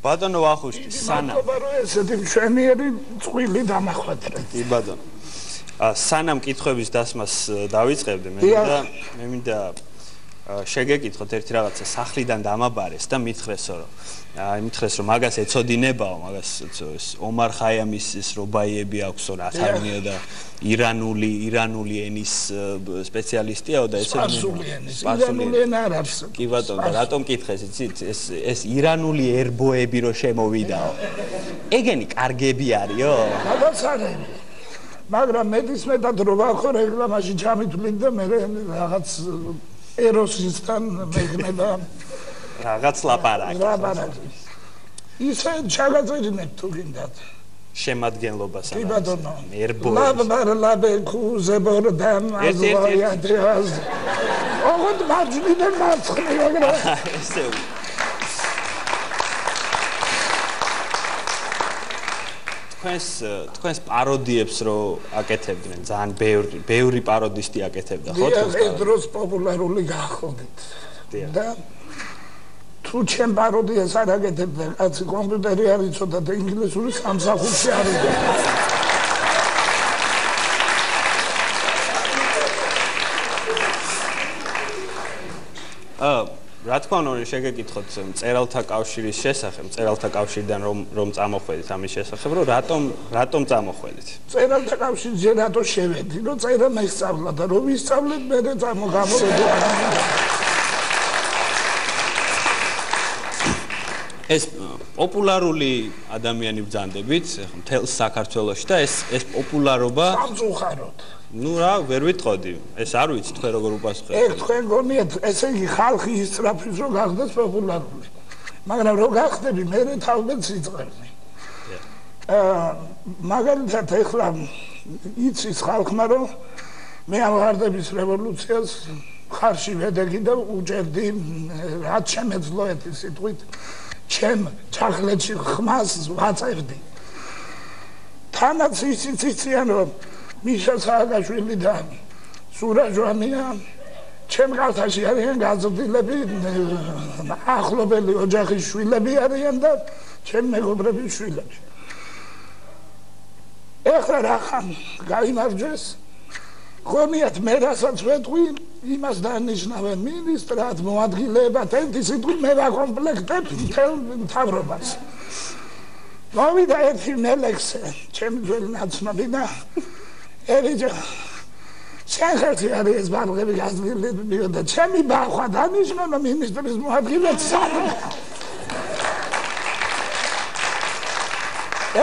ბატონო ვახუშტი სანამ ესეთი მშვენიერი წვილი დამახვედრეთ. კი ბატონო. სანამ კითხვების დასმას დავიწყებდი მე მინდა შეგეკითხოთ ერთი რაღაცა სახლიდან დამაბარეს და მითხრესო რომ მაგას ეცოდინებაო მაგას ომარ ხაიამის ეს რობაიები აქვსო რა თარგმნია და ირანული ენის სპეციალისტიაო და სპარსული ენა არ არის. კი ბატონო რატომ კითხეს იცით ეს ირანული ერბოები რო შემოვიდაო ეგენი კარგები არისო? რაღაც არის. მაგრამ მეტისმეტად რო ვახო რეკლამაში ჩამითვლით და მე რაღაც ეროსისთან მეგნება რაღაც ლაპარაკი. ისე ჩაგაწერინებ თუ გინდათ. შემადგენლობას კი ბატონო. ერბოები. ლაბე კუზებორდან აზვაია დღეს. ოღონდ მარჯვნიდან მარცხნივ ეგრე. ესე თქვენს პაროდიებს რო აკეთებდნენ ძალიან ბევრი პაროდისტი აკეთებდა ხო თქვენ ეს დროს პოპულარული გახდით და თუ ჩემ პაროდიას არ აკეთებდა კაცი კომპიუტერი არ იცოდა და ინგლისური სამსახურში არ იყო რა თქმა უნდა შეგეკითხოთ მწერალთა კავშირის შესახებ, მწერალთა კავშირიდან რომ წამოხვედით ამის შესახებ, რომ რატომ წამოხვედით? მწერალთა კავშირზე რატო შევედი? რომ წერა მესწავლა და რომ ვისწავლეთ მე გამოვედი. ეს პოპულარული ადამიანი ბრძანდებით, მთელ საქართველოში და ეს პოპულარობა სამწუხაროდ ნუ რა ვერ ვიტყოდი ეს არ ვიცი თქვენ როგორ უპასუხებთ თქვენ გონიათ ესე იგი ხალხი ისწრაფის რომ გახდეს პოპულარული მაგრამ რო გახდები მე თავდაც იწყებდი მაგალითად ეხლა იცის ხალხმა რომ მე ამ ვარდების რევოლუციას ხარში ვედეგი და უჭერდი რაც შემეძლო ეთი სიტყვით ჩემ ჩახლეთში ხმას ვაწევდი თანაც ისიც იციან რომ მიშა სააკაშვილი და სურა ჟვანია ჩემ კალთაში არიან გაზრდილები ახლობელი ოჯახის შვილები არიან და ჩემ მეგობრების შვილები ეხლა რახან გაიმარჯვეს ხომიათ მე რასაც ვეთყვი იმას დანიშნავენ მინისტრად მოადგილეებად ერთი სიტყვით მე ვაკომპლექტებ მთელ მთავრობას მოვიდა ერთი მელექსე ჩემი ძველი ნაცნობი და ერიჯა შეხერთი არის ეს ბარღები გაზრდილი და ჩემი ბახვა დანიშნა მინისტრის მოადგილედ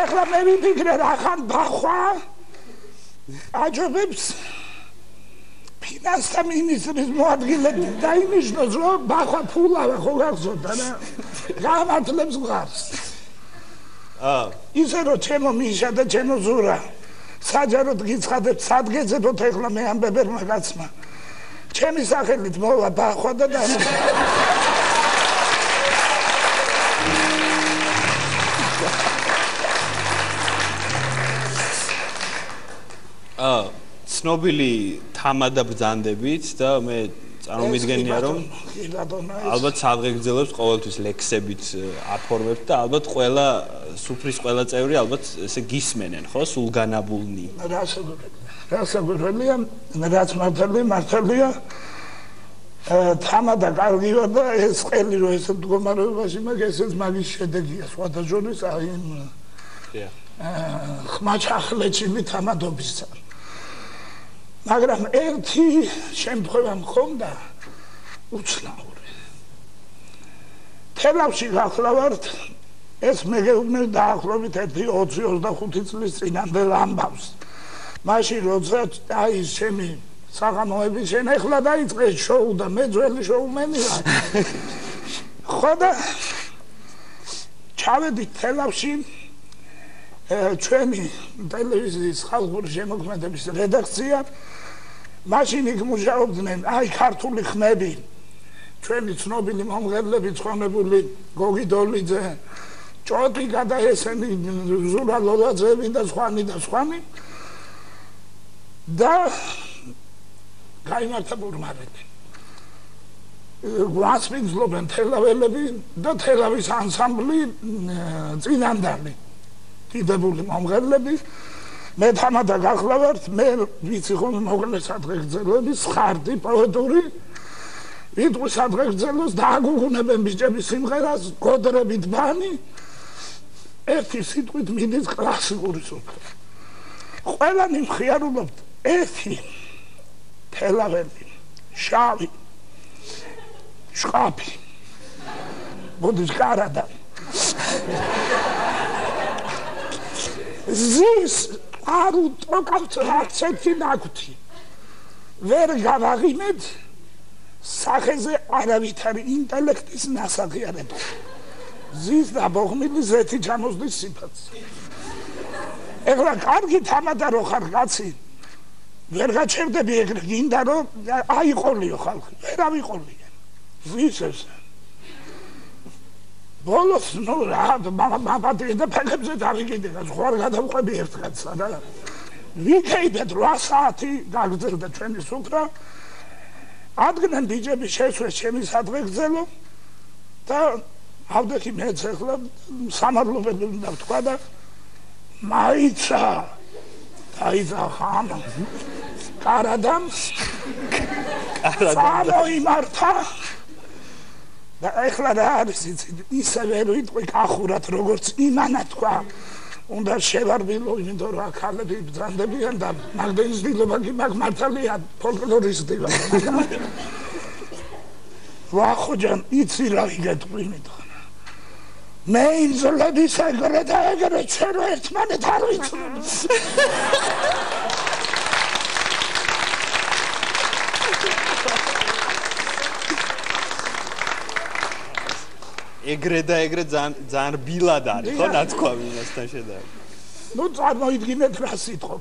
ეხლა მე ვიფიქრე რახან ბახვა აჯობებს ფინანსთა მინისტრის მოადგილედ დაინიშნოს რომ ბახვა ფულავა ხო გახსოვდა და გამართლებს გვარს ისე რომ ჩემო მიშა და ჩემო ზურა საჯაროდ გიცხადებ სადგეძებოთ ეხლა მე ამ ბებერმა კაცმა ჩემი სახელით მოვა ბახვა და ცნობილი თამადა ბრძანდებით და მე წარმომიდგენია რომ ალბათ სადღეგრძელებს ყოველთვის ლექსებით აფორმებთ და ალბათ ყველა სუფრის ყველა წევრი ალბათ ესე გისმენენ ხო სულგანაბულნი რასაკვირველია რაც მართალია თამადა კარგია და ეს ყელი რო ესე მდგომარეობაში მაგ ესეც მაგის შედეგია სხვათა შორის აი ხმაჩახლეჩილი თამადობისა მაგრამ ერთი შემთხვევა მქონდა უცნაური თელავში გახლავართ ეს მეგეუბნები დაახლოებით 20-25 წლის წინანდელ ამბავს მაშინ როცა აი ჩემი საღამოები შენახლა დაიწყეს შოუ და მე ძველი შოუმენი ვარ ხო და ჩავედი თელავში ჩვენი ტელევიზიის ხალხური შემოქმედების რედაქცია მაშინ იქ მუშაობდნენ აი ქართული ხმები ჩვენი ცნობილი მომღერლები ცხონებული გოგი დოლიძე ჭოთი გადაესენი ზურა ლოლაძეები და სხვანი და გაიმართა ბურმარები გვასპინძლობენ თელაველები და თელავის ანსამბლი წინანდალი დიდებული მომღერლები მე თამადა გახლავართ მე ვიცი ხომ მოკლე სადღეგრძელების ხარდი პოეტური ვიტყვი სადღეგრძელოს დააგუგუნებენ ბიჭების სიმღერას გოდრებით ბანი ერთი სიტყვით მიდის კლასიკური სუფრა ყველანი მხიარულობთ ერთი თელაველი შავი შყაფი ბუდის კარადა ზის არ უტროკავთ რაცეთი ნაგვთი ვერ გავაღიმეთ სახეზე არავითარი ინტელექტის ნასაღიარება ზის და ბოღმილი ზეთი ჩამოსდის სიფათს ეხლა კარგი თამადა რო ხარ კაცი ვერ გაჩერდები ეგრე გინდა რომ აიყოლიო ხალხი ვერ ავიყოლიო ზის ეს ბოლოს ნუ რა მამადი და ფეხებზე დავიგინდა სხვა გადავყვები ერთ კაცსა და ვიქეიდეთ 8 საათი გაგრძელდა ჩვენი სუფრა ადგნენ ბიჭები შესვეს ჩემი სადღეგრძელო და ავდექი მეც ახლა სამარლობელი უნდა ვთქვა და მაიცა ხან კარადამ იმართა და ეხლა რა არის ისევე რო იტყვი კახურად როგორც იმანა თქვა უნდა შევარბილო იმიტომ რომ ახალები ბრძანდებიან და მაგდენის დილობა კი მაგ მართალია ფოლკლორისტი ვარ ვახოჯან იცი რა იგეთყვი მითხარ მე იმძლების ეგრე და ეგრე ჩვენ ერთმანეთ არ ვიცნობ ეგრე და ეგრე ძალიან რბილად არის ხო ნათქვამი იმასთან შედარებით ნუ წარმოიდგინეთ რა სიტყვა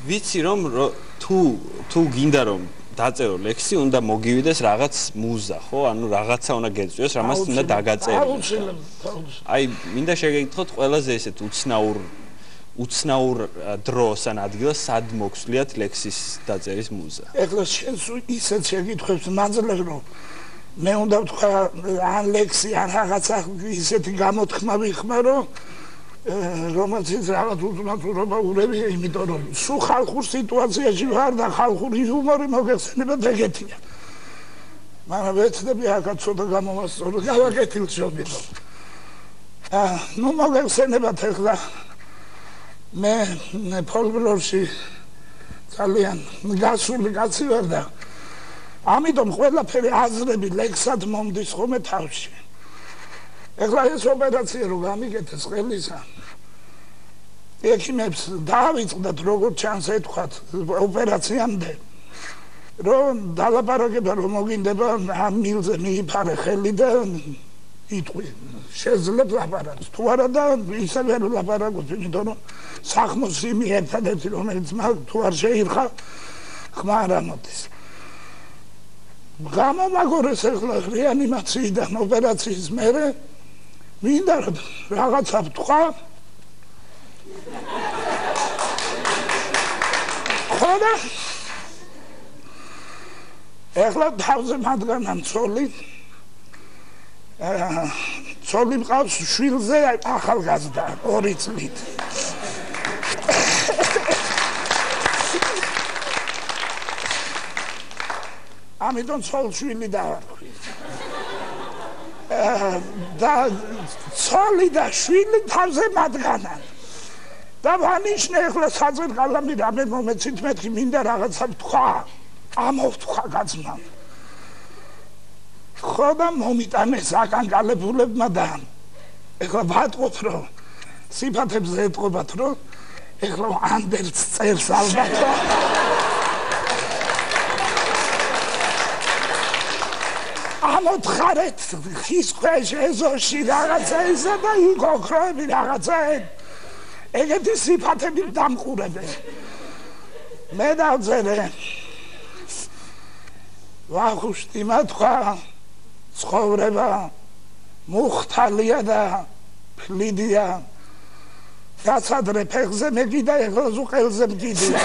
ვიცი რომ თუ გინდა რომ დაწერო ლექსი უნდა მოგივიდეს რაღაც მუზა ხო ანუ რაღაცა უნდა გეწვიოს რამაც უნდა დაგაწეროს აი მინდა შეგეკითხოთ ყველაზე ესეთ უცნაურ დროს ან ადგილას სად მოგსვლიათ ლექსის დაწერის მუზა ეხლა შენ ისეთ შეკითხვებს მაძლევ რომ მე უნდა ვთქვა ან ლექსი ან რაღაცა ისეთი გამოთქმა ვიხმარო რომელზეც რაღაც ულტიმატურობა ურევია იმიტომ რომ სულ ხალხურ სიტუაციაში ვარ და ხალხური იუმორი მოგეხსენება ეგეთია მაგრამ ვეცდები ახლა ცოტა გამოვასწორო გავაკეთილ შობილო ნუ მოგეხსენებათ ახლა მე ფოლკლორში ძალიან გასული კაცი ვარ და ამიტომ ყველაფერი აზრები ლექსად მომდის ხოლმე თავში ეხლა ეს ოპერაცია რო გამიგეთეს ყველისა ექიმებს დავიწყდათ როგორც ჩანს ეთქვათ ოპერაციამდე რომ დალაპარაკება რომ მოგინდება ამ მილზე მიიფარე ხელი და იტყვი შეძლებ ლაპარაკს თუ არა და ისევე რომ ლაპარაკობ იმიტომ რომ სახმოს იმი ერთადერთი რომელიც თუ არ შეირხა ხმა არ ამოდის გამომაგორეს ახლა რეანიმაციიდან ოპერაციის მერე მინდა რომ რაღაცა ვთქვა ხოდა ახლა თავზე მადგანამ ცოლი მყავს შვილზე ახალგაზრდა 2 წლით ამიტომ ცოლ-შვილი დავარქვი და ცოლი და შვილი თავზე მადგანან და ვანიშნე ახლა საძირყალამი რამე მომეცით მეთქი მინდა რაღაცა ვთქვა ამოვთქვა კაცმა ხოდა მომიტანე საკანკალებულებმა და ახლა ვატყობ რომ სიფათებზე ეტყობათ რომ ახლა ანდერც წერს ალბათ ამოთხარეთ ხის ქვეშ ეზოში რაღაცა ისა და იქოქროები რაღაცა ეგეთი სიფათები დამყურებენ მე დავწერე ვახუშტი მათქვა ცხოვრება მუხთალია და ფლიდია გაცადრე ფეხზე მეკიდა ეხლა ზუ ყელზე მკიდია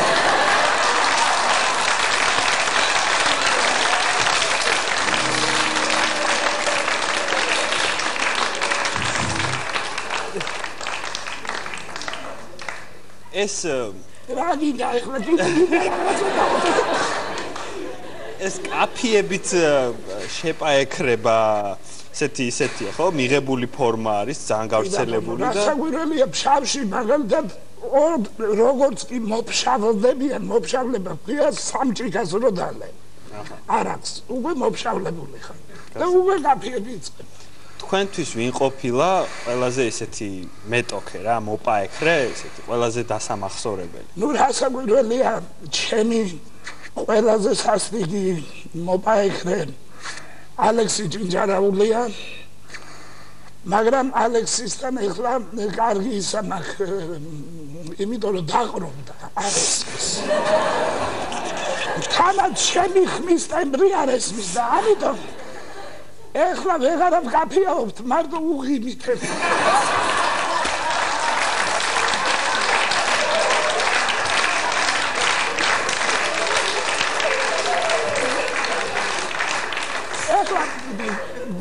ეს რა გინდა ეხლა ეს კაფიებით შეპაექრება ისეთია ხო მიღებული ფორმა არის ძალიან გავრცელებული და საგვირელია ფშავში მაგალითად როგორც კი მოფშავლება ქვია სამჭიქას რო დალე არაც უკვე მოფშავლებული ხარ და უკვე კაფიები იწყებ თქვენთვის ვინ ყოფილა ყველაზე ესეთი მეტოქე რა მოპაექრე ესეთი ყველაზე დასამახსოვრებელი ნუ რა საგვირელია ჩემი ყველაზე სასტიკი მოპაექრე ალექსი ჯინჯარაულია მაგრამ ალექსისთან ეხლა კარგი ისა მაქვს იმიტომ რომ დაყრობდა არესმის თანაც ჩემი ხმის ტემბრი არესმის და ამიტომ ეხლა ვეღარა ვკაფიაობთ მარტო უღიმით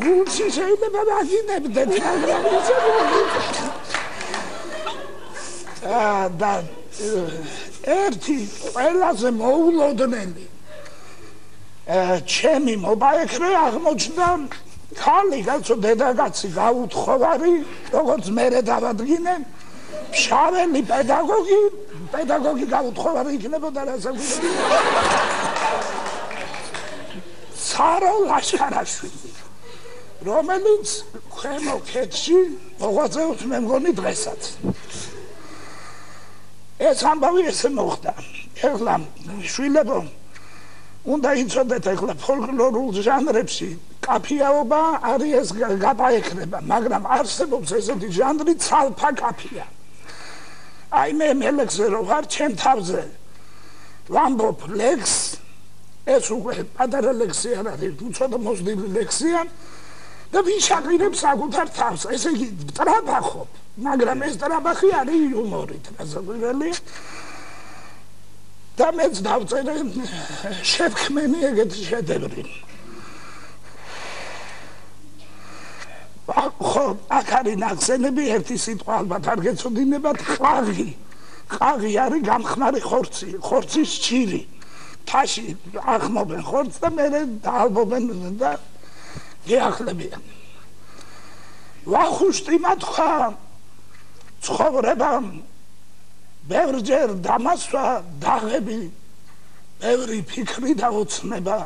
გულში შეიძლება დაგინებდეთ მაგრამ და ერთი ყველაზე მოულოდნელი ჩემი მოპაექრე აღმოჩნდა ხალი კაცო დედაკაცი გაუთხოვარი როგორც მერე დავადგინე ფშაველი პედაგოგი გაუთხოვარი იქნებოდა რასაკვირველია სარო ლაშქარაშვილი რომელიც ქვემო ქედში მოღვაწეობს მე მგონი დღესაც ეს ამბავი ესე მოხდა ეხლა შვილებო უნდა იცოდეთ ეხლა ფოლკლორულ ჟანრებში კაფიაობა არის ეს გაპაექრება მაგრამ არსებობს ესეთი ჟანრი ცალფა კაფია აი მე მელექსზე რო ვარ ჩემ თავზე ვამბობ ლექს ეს უკვე პატარა ლექსი არ არის უცოტა მოსდილი ლექსია და ვიშაყირებს საკუთარ თავს ესე იგი ტრაბახობ მაგრამ ეს ტრაბახი არის იუმორით რასაკვირველია და მეც დავწერე შევქმენი ეგეთი შედევრი ხო აქ არის ნახსენები ერთი სიტყვა ალბათ არ გეცოდინებათ ყაღი არის გამხმარი ხორცის ჭირი თაში ახმობენ ხორცს და მერე დაალბობენ და გეახლებიან ვახუშტი მათქვა ცხოვრებამ ბევრჯერ დამასვა დაღები ბევრი ფიქრი და ოცნება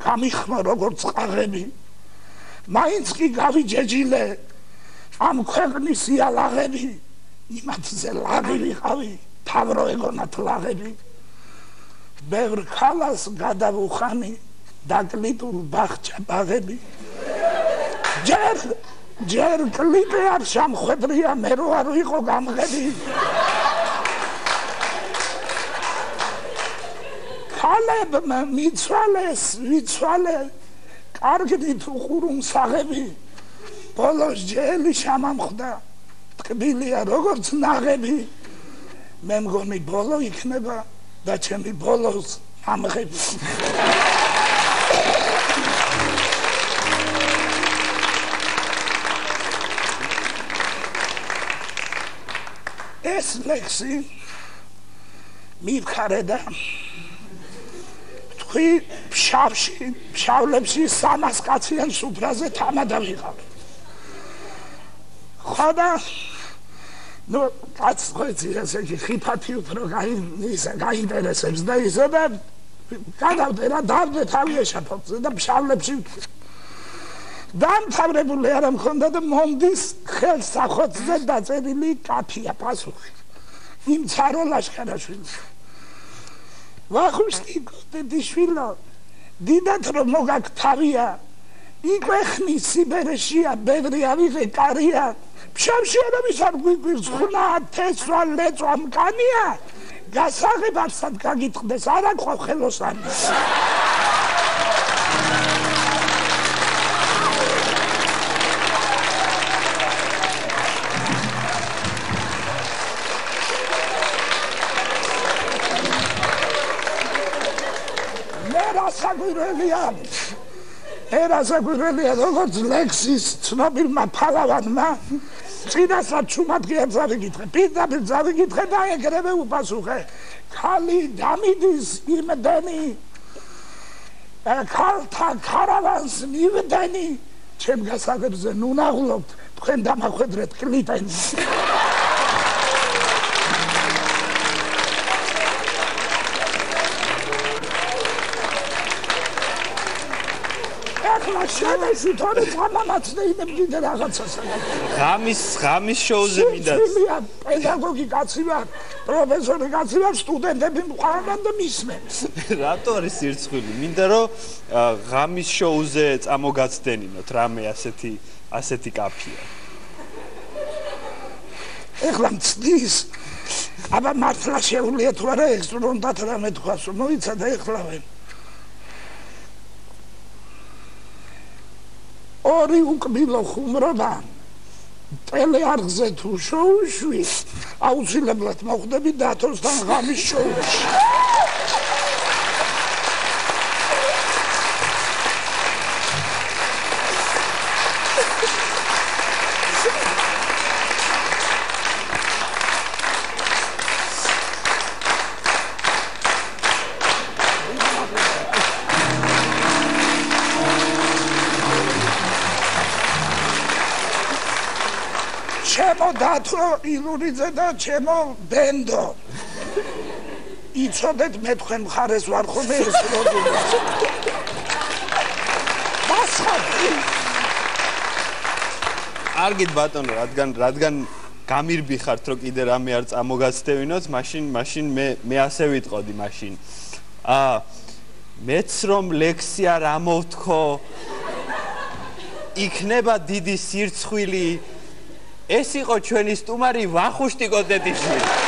გამიხმა როგორც ყაღები მაინც კი გავიჯეჯილე ამ ქვეყნის იალაღები იმათზე ლაღი ვიყავი თავრო ეგონათ ლაღები ბევრ ქალას გადავუხანი დაკლიტულ ბაღჩა ბაღები ჯერ კლიპი არ სამხვედრია მე რო არ ვიყო გამღები ქალებმა მიცვალე კარგით უყურუმსაღები ბოლოს ჯელი შემამხდა ტკბილია როგორც ნაღები მე მგონი ბოლო იქნება და ჩემი ბოლოს ამღები ეს ლექსი მივხარე და თქვი ფშავლებში 300 კაციან სუფრაზე თამადა ვიყავ ხო და ნუ კაც ხოიცი ესე იგი ხიფათი უფრო გაინტერესებს და ისე და გადავდე რა დავდე თავი ეშაფოთზე და ფშავლებში დამთავრებული არ მქონდა და მომდის ხელს სახოთზე დაწერილი კაფია პასუხი იმ ცარო ლაშქარაშვილს ვახუშტი გოდეშვილო დიდათ რომ მოგაქ თავია იკვეხნის სიბერეშია ბევრი ავიღე კარია ფშავში არავის არ გვიგვირს ხნა თესვა ლეწვა მკანია გასაღებარსად გაგიტყდეს არა ყო ხელოსანი ერასაკვირველია როგორც ლექსის ცნობილმა ფალავანმა წინასაც ჩუმადღიებს ავიკითხე პირდაპირ დავიკითხე და ეგრევე უპასუხე ქალი დამიდის იმდენი ქალთა ქარავანს მივდენი ჩემ გასაგებზე ნუ ნაღლობთ თქვენ დამახვედრეთ კლიტენს შენესი თორე გამამაცდე იმებდე რაღაცას ღამის შოუზე მინდა პედაგოგი კაცი ვარ პროფესორი კაცი ვარ სტუდენტები მყავენ და მისმენს რატო არის სირცხვილი მინდა რომ ღამის შოუზე წამოგაცდენინოთ რამე ასეთი კაფეა ეხლა მცდის აბა მართლა შეუძლია თუ არა ეს რონდათ რამე თქვას რომ მოიცა და ეხლავენ ორი უკბილო ხუმრობა ტელეარხზე თუ შოუში აუცილებლად მოხვდები დათოსთან ღამის შოუში ჩემო დათო ილურიძე და ჩემო ბენდო იცოდეთ მე თქვენ მხარეს ვარ ხოლმე ეს როდულა არგით ბატონო რადგან გამირბიხართ რომ კიდე რამე არ წამოგაცდევინოთ მაშინ მე ასე ვიტყოდი მაშინ მეც რომ ლექსია რა მოვთქო იქნება დიდი სირცხვილი ეს იყო ჩვენი სტუმარი ვახუშტი კოდეტიშვილი